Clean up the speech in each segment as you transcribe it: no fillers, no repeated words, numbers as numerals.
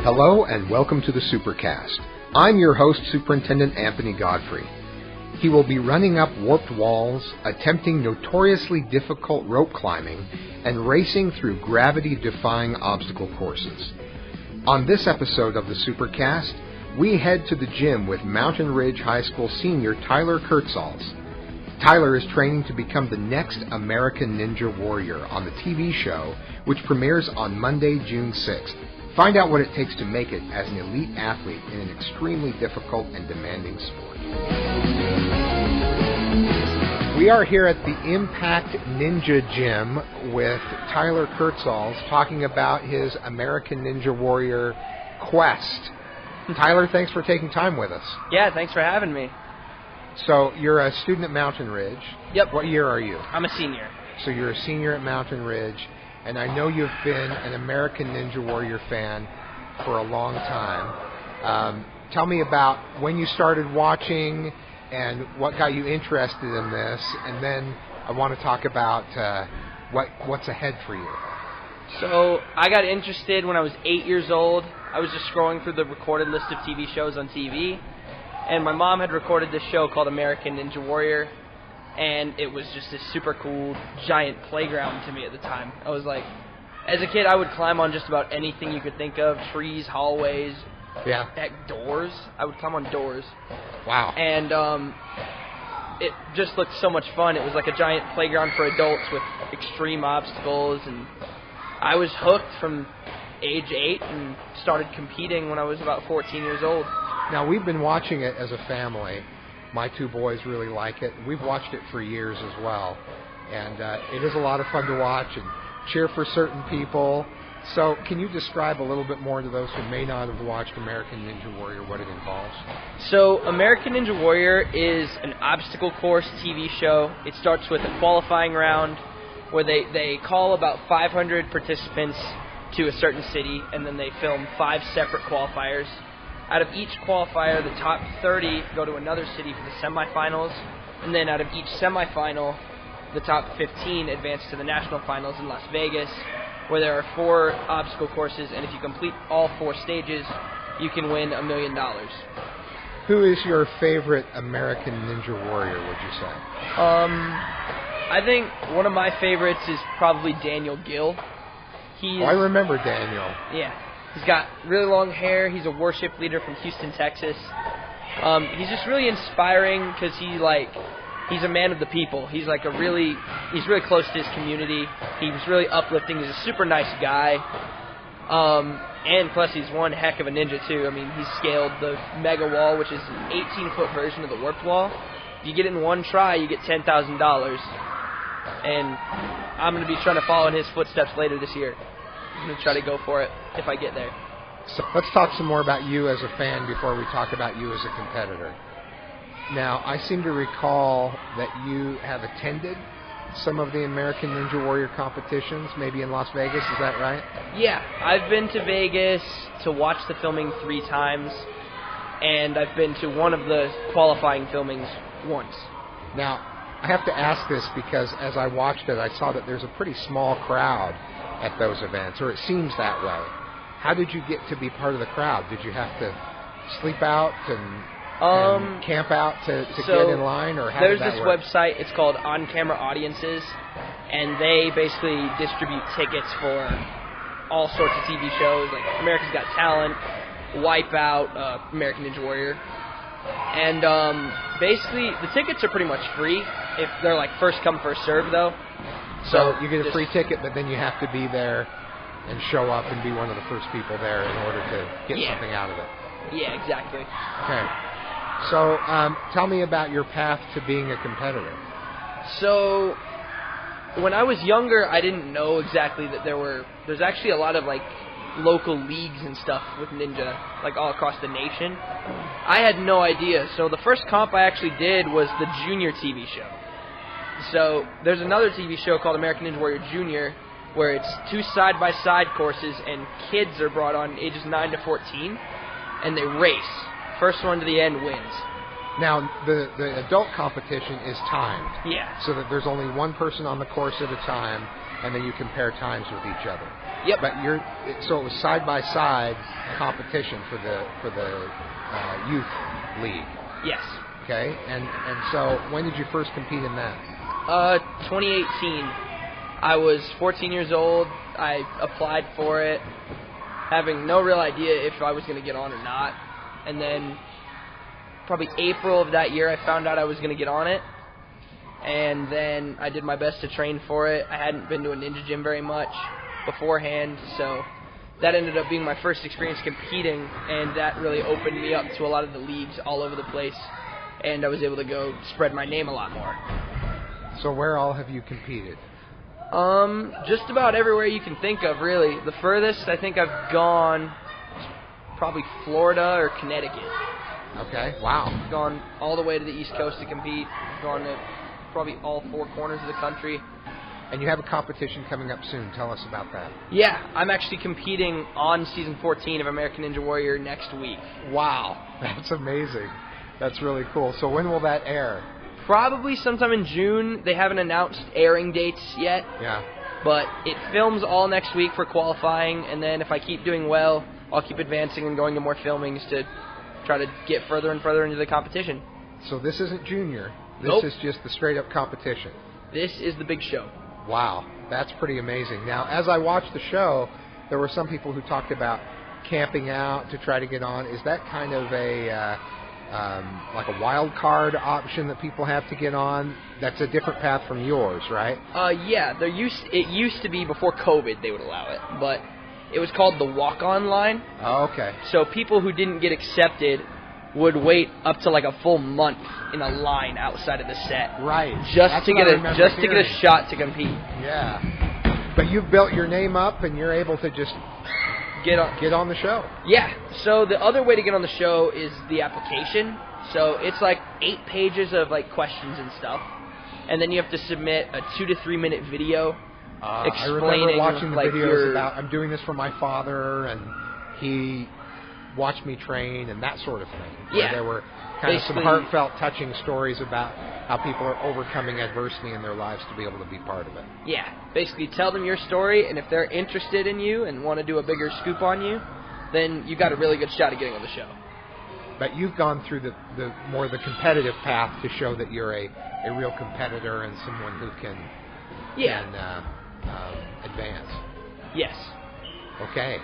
Hello and welcome to the Supercast. I'm your host, Superintendent Anthony Godfrey. He will be running up warped walls, attempting notoriously difficult rope climbing, and racing through gravity-defying obstacle courses. On this episode of the Supercast, we head to the gym with Mountain Ridge High School senior Tyler Kurtzhals. Tyler is training to become the next American Ninja Warrior on the TV show, which premieres on Monday, June 6th. Find out what it takes to make it as an elite athlete in an extremely difficult and demanding sport. We are here at the Impact Ninja Gym with Tyler Kurtzhals talking about his American Ninja Warrior quest. Tyler, thanks for taking time with us. Yeah, thanks for having me. So you're a student at Mountain Ridge. Yep. What year are you? I'm a senior. So you're a senior at Mountain Ridge, and I know you've been an American Ninja Warrior fan for a long time. Tell me about when you started watching and what got you interested in this, and then I want to talk about what's ahead for you. So I got interested when I was 8 years old. I was just scrolling through the recorded list of TV shows on TV, and my mom had recorded this show called American Ninja Warrior, and it was just this super cool, giant playground to me at the time. I was like, as a kid, I would climb on just about anything you could think of, trees, hallways, heck, doors. I would climb on doors. Wow. And it just looked so much fun. It was like a giant playground for adults with extreme obstacles, and I was hooked from age 8 and started competing when I was about 14 years old. Now, we've been watching it as a family. My two boys really like it. We've watched it for years as well. And it is a lot of fun to watch and cheer for certain people. So can you describe a little bit more to those who may not have watched American Ninja Warrior, what it involves? So American Ninja Warrior is an obstacle course TV show. It starts with a qualifying round where they call about 500 participants to a certain city, and then they film 5 separate qualifiers. Out of each qualifier, the top 30 go to another city for the semifinals, and then out of each semifinal, the top 15 advance to the national finals in Las Vegas, where there are 4 obstacle courses, and if you complete all 4 stages, you can win $1 million. Who is your favorite American Ninja Warrior, would you say? I think one of my favorites is probably Daniel Gill. I remember Daniel. Yeah. He's got really long hair. He's a worship leader from Houston, Texas. He's just really inspiring because he's a man of the people. He's really close to his community. He was really uplifting. He's a super nice guy. And plus he's one heck of a ninja too. I mean, he scaled the mega wall, which is an 18-foot version of the warped wall. If you get it in one try, you get $10,000. And I'm going to be trying to follow in his footsteps later this year. I'm going to try to go for it if I get there. So let's talk some more about you as a fan before we talk about you as a competitor. Now, I seem to recall that you have attended some of the American Ninja Warrior competitions, maybe in Las Vegas, is that right? Yeah, I've been to Vegas to watch the filming 3 times, and I've been to one of the qualifying filmings once. Now, I have to ask this because as I watched it, I saw that there's a pretty small crowd at those events, or it seems that way. How did you get to be part of the crowd? Did you have to sleep out and camp out to get in line, or how did that work? There's this website, it's called On Camera Audiences, and they basically distribute tickets for all sorts of TV shows, like America's Got Talent, Wipeout, American Ninja Warrior. And basically, the tickets are pretty much free. If they're like first come, first serve, though. So you get a free ticket, but then you have to be there and show up and be one of the first people there in order to get something out of it. Yeah, exactly. Okay. So tell me about your path to being a competitor. So when I was younger, I didn't know exactly that there's actually a lot of like local leagues and stuff with ninja, like all across the nation. I had no idea. So the first comp I actually did was the junior TV show. So there's another TV show called American Ninja Warrior Junior, where it's 2 side-by-side courses, and kids are brought on ages 9 to 14, and they race. First one to the end wins. Now, the adult competition is timed. Yeah. So that there's only one person on the course at a time, and then you compare times with each other. Yep. But so it was side-by-side competition for the youth league. Yes. Okay. And so when did you first compete in that? 2018. I was 14 years old. I applied for it, having no real idea if I was going to get on or not. And then probably April of that year, I found out I was going to get on it. And then I did my best to train for it. I hadn't been to a ninja gym very much beforehand, so that ended up being my first experience competing, and that really opened me up to a lot of the leagues all over the place, and I was able to go spread my name a lot more. So where all have you competed? Just about everywhere you can think of, really. The furthest I think I've gone probably Florida or Connecticut. Okay, wow. I've gone all the way to the East Coast to compete. I've gone to probably all 4 corners of the country. And you have a competition coming up soon. Tell us about that. Yeah, I'm actually competing on Season 14 of American Ninja Warrior next week. Wow, that's amazing. That's really cool. So when will that air? Probably sometime in June. They haven't announced airing dates yet. Yeah. But it films all next week for qualifying, and then if I keep doing well, I'll keep advancing and going to more filmings to try to get further and further into the competition. So this isn't junior. This Nope. is just the straight-up competition. This is the big show. Wow, that's pretty amazing. Now, as I watched the show, there were some people who talked about camping out to try to get on. Is that kind of a like a wild card option that people have to get on? That's a different path from yours, right? Yeah. It used to be before COVID they would allow it, but it was called the walk-on line. Oh, okay. So people who didn't get accepted would wait up to like a full month in a line outside of the set, right? Just to get a shot to compete. Yeah. But you've built your name up, and you're able to just get on the show. Yeah. So the other way to get on the show is the application. So it's like 8 pages of like questions and stuff, and then you have to submit a 2 to 3 minute video explaining. I remember watching the like videos about I'm doing this for my father, and he watched me train and that sort of thing. Yeah. There were kind of some heartfelt, touching stories about how people are overcoming adversity in their lives to be able to be part of it. Yeah. Basically tell them your story, and if they're interested in you and want to do a bigger scoop on you, then you got a really good shot at getting on the show. But you've gone through the more the competitive path to show that you're a real competitor and someone who can advance. Yes. Okay.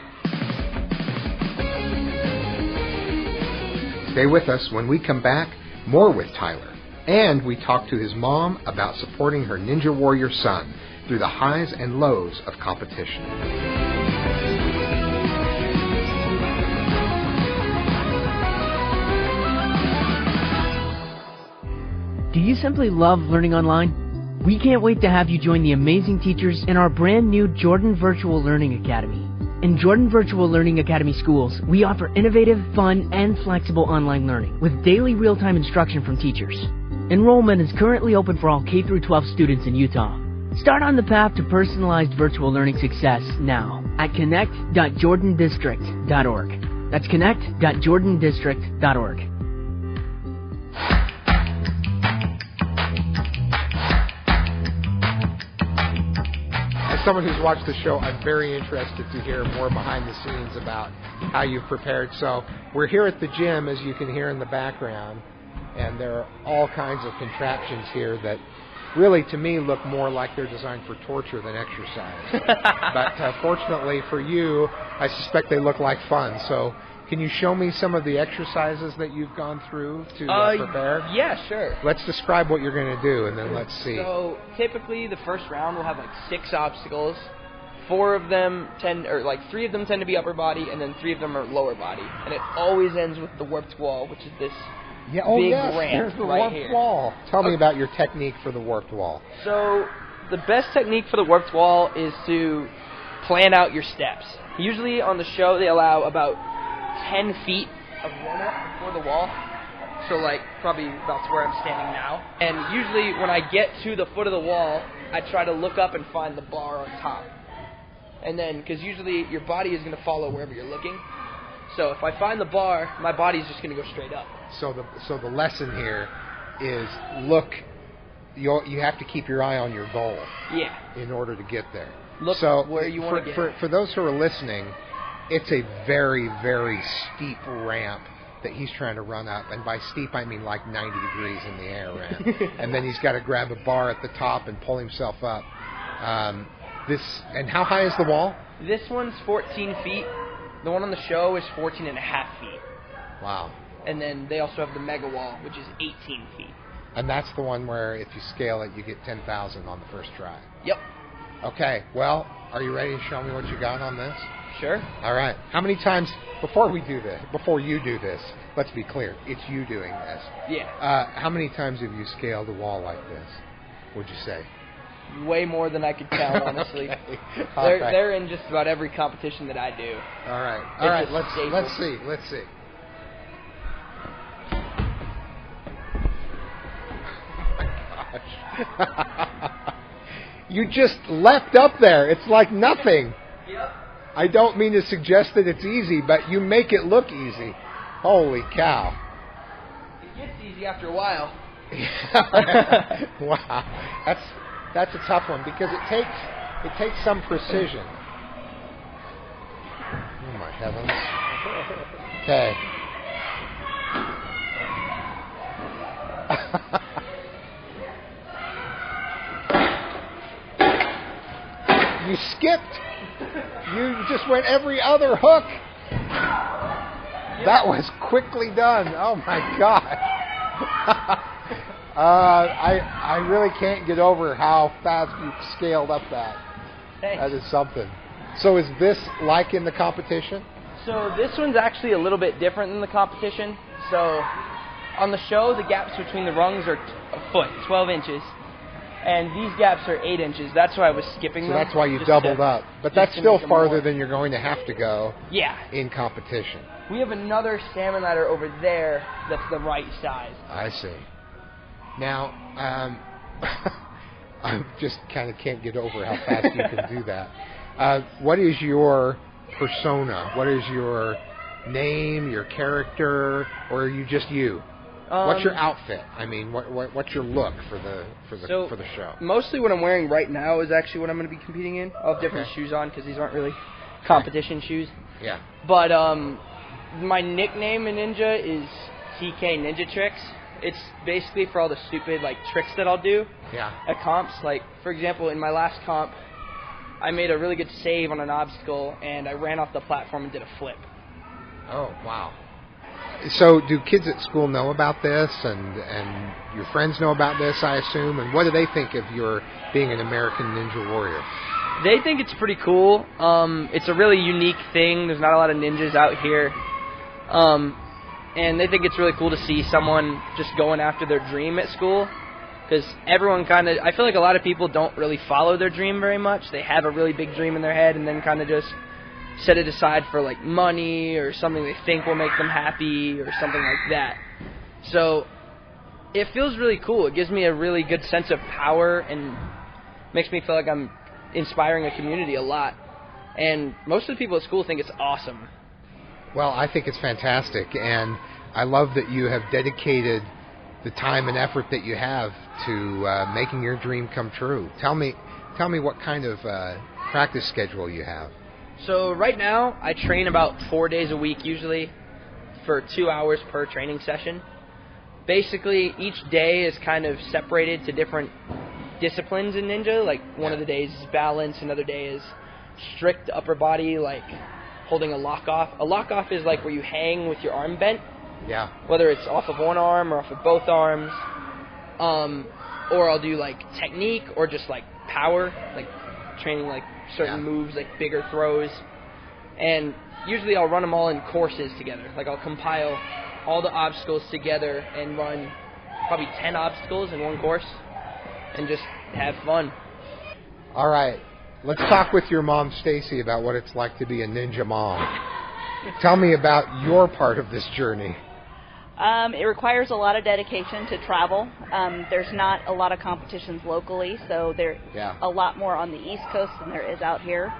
Stay with us. When we come back, more with Tyler. And we talk to his mom about supporting her Ninja Warrior son through the highs and lows of competition. Do you simply love learning online? We can't wait to have you join the amazing teachers in our brand new Jordan Virtual Learning Academy. In Jordan Virtual Learning Academy schools, we offer innovative, fun, and flexible online learning with daily real-time instruction from teachers. Enrollment is currently open for all K-12 students in Utah. Start on the path to personalized virtual learning success now at connect.jordandistrict.org. That's connect.jordandistrict.org. Someone who's watched the show, I'm very interested to hear more behind the scenes about how you've prepared. So we're here at the gym, as you can hear in the background, and there are all kinds of contraptions here that really, to me, look more like they're designed for torture than exercise. But fortunately for you, I suspect they look like fun. So can you show me some of the exercises that you've gone through to prepare? Yeah, sure. Let's describe what you're going to do, and then let's see. So typically the first round will have like 6 obstacles. 3 of them tend to be upper body, and then 3 of them are lower body. And it always ends with the warped wall, which is this big ramp here's the right warped here. wall. Tell me about your technique for the warped wall. So the best technique for the warped wall is to plan out your steps. Usually on the show they allow about 10 feet of warm-up before the wall, so like probably about to where I'm standing now. And usually when I get to the foot of the wall, I try to look up and find the bar on top. And then, because usually your body is going to follow wherever you're looking, so if I find the bar, my body's just going to go straight up. So the lesson here is you have to keep your eye on your goal. Yeah. In order to get there. look so where you want to get. For those who are listening, it's a very, very steep ramp that he's trying to run up. And by steep, I mean like 90 degrees in the air ramp. And then he's got to grab a bar at the top and pull himself up. And how high is the wall? This one's 14 feet. The one on the show is 14 and a half feet. Wow. And then they also have the mega wall, which is 18 feet. And that's the one where if you scale it, you get 10,000 on the first try. Yep. Okay, well, are you ready to show me what you got on this? Sure. All right. How many times, before you do this, let's be clear, it's you doing this. Yeah. How many times have you scaled a wall like this, would you say? Way more than I could count, honestly. Okay. They're in just about every competition that I do. All right. Let's see. You just leapt up there. It's like nothing. Yep. I don't mean to suggest that it's easy, but you make it look easy. Holy cow. It gets easy after a while. Wow. That's a tough one because it takes some precision. Oh my heavens. Okay. You skipped. You just went every other hook. That was quickly done. Oh my God. I really can't get over how fast you scaled up that. Thanks. That is something. So is this like in the competition? So this one's actually a little bit different than the competition. So on the show, the gaps between the rungs are a foot, 12 inches. And these gaps are 8 inches. That's why I was skipping them. So that's why you doubled up. But that's still farther than you're going to have to go in competition. We have another salmon ladder over there that's the right size. I see. Now, I just kind of can't get over how fast you can do that. What is your persona? What is your name, your character, or are you just you? What's your outfit? I mean, what's your look for the show? Mostly what I'm wearing right now is actually what I'm going to be competing in. I'll have different shoes on because these aren't really competition shoes. Yeah. But my nickname in Ninja is TK Ninja Tricks. It's basically for all the stupid tricks that I'll do at comps. Like, for example, in my last comp, I made a really good save on an obstacle, and I ran off the platform and did a flip. Oh, wow. So do kids at school know about this, and your friends know about this, I assume? And what do they think of your being an American Ninja Warrior? They think it's pretty cool. It's a really unique thing. There's not a lot of ninjas out here. And they think it's really cool to see someone just going after their dream at school. Because everyone I feel like a lot of people don't really follow their dream very much. They have a really big dream in their head and then kind of just set it aside for money or something they think will make them happy or something like that. So it feels really cool. It gives me a really good sense of power and makes me feel like I'm inspiring a community a lot. And most of the people at school think it's awesome. Well, I think it's fantastic, and I love that you have dedicated the time and effort that you have to making your dream come true. Tell me what kind of practice schedule you have. So right now, I train about 4 days a week usually for 2 hours per training session. Basically, each day is kind of separated to different disciplines in Ninja. Like one of the days is balance, another day is strict upper body, like holding a lock-off. A lock-off is where you hang with your arm bent. Yeah. Whether it's off of one arm or off of both arms. Or I'll do technique or just power, training certain moves, bigger throws. And usually I'll run them all in courses together. I'll compile all the obstacles together and run probably 10 obstacles in one course and just have fun. All right. Let's talk with your mom, Stacy, about what it's like to be a ninja mom. Tell me about your part of this journey. It requires a lot of dedication to travel. There's not a lot of competitions locally, so there's a lot more on the East Coast than there is out here.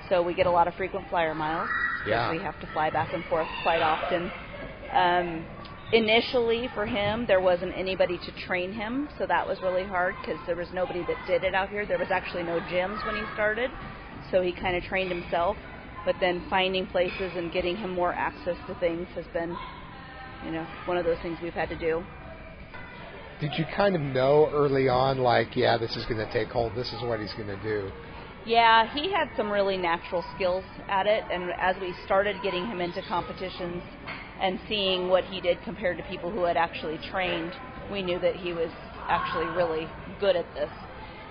So we get a lot of frequent flyer miles. Yeah. We have to fly back and forth quite often. Initially, for him, there wasn't anybody to train him, so that was really hard because there was nobody that did it out here. There was actually no gyms when he started. so he kind of trained himself. But then finding places and getting him more access to things has been, one of those things we've had to do. Did you kind of know early on, this is going to take hold, this is what he's going to do? Yeah, he had some really natural skills at it, and as we started getting him into competitions and seeing what he did compared to people who had actually trained, we knew that he was actually really good at this.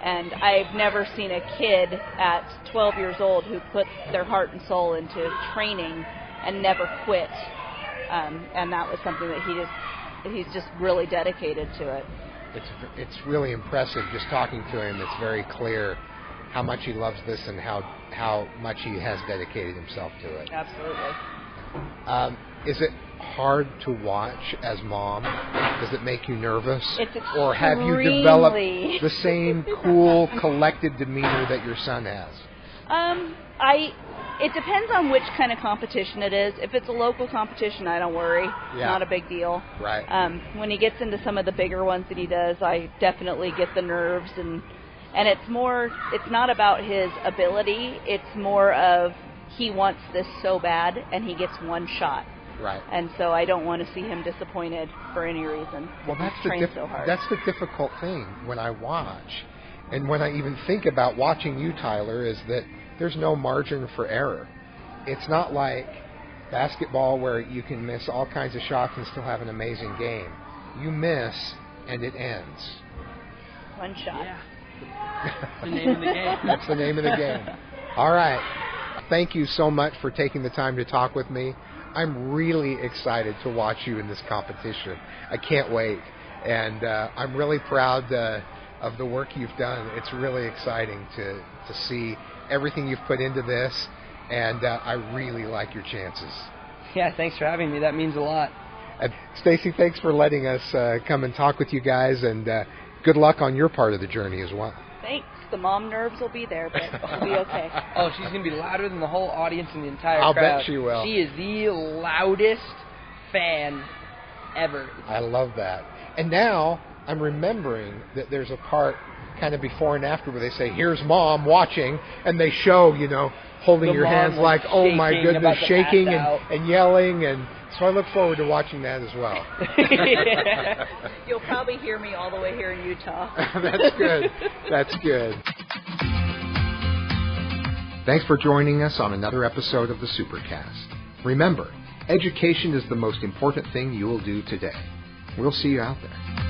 And I've never seen a kid at 12 years old who put their heart and soul into training and never quit. And that was something that he's just really dedicated to it. It's really impressive just talking to him. It's very clear how much he loves this and how much he has dedicated himself to it. Absolutely. Is it hard to watch as mom? Does it make you nervous? Or have you developed the same cool, collected demeanor that your son has? It depends on which kind of competition it is. If it's a local competition, I don't worry. It's not a big deal. Right. When he gets into some of the bigger ones that he does, I definitely get the nerves, and it's not about his ability. It's more of he wants this so bad, and he gets one shot. Right. And so I don't want to see him disappointed for any reason. Well, so hard. That's the difficult thing when I watch, and when I even think about watching you, Tyler, is that there's no margin for error. It's not like basketball where you can miss all kinds of shots and still have an amazing game. You miss, and it ends. One shot. Yeah. That's the name of the game. That's the name of the game. All right. Thank you so much for taking the time to talk with me. I'm really excited to watch you in this competition. I can't wait. And I'm really proud of the work you've done. It's really exciting to see everything you've put into this, and I really like your chances. Yeah, thanks for having me. That means a lot. Stacy, thanks for letting us come and talk with you guys, and good luck on your part of the journey as well. Thanks. The mom nerves will be there, but it'll be okay. Oh, she's going to be louder than the whole audience and the entire crowd. I'll bet she will. She is the loudest fan ever. I love that. And now I'm remembering that there's a part kind of before and after where they say, here's mom watching, and they show, holding your hands like, oh my goodness, shaking and yelling, and so I look forward to watching that as well. You'll probably hear me all the way here in Utah. That's good. That's good. Thanks for joining us on another episode of the Supercast. Remember, education is the most important thing you will do today. We'll see you out there.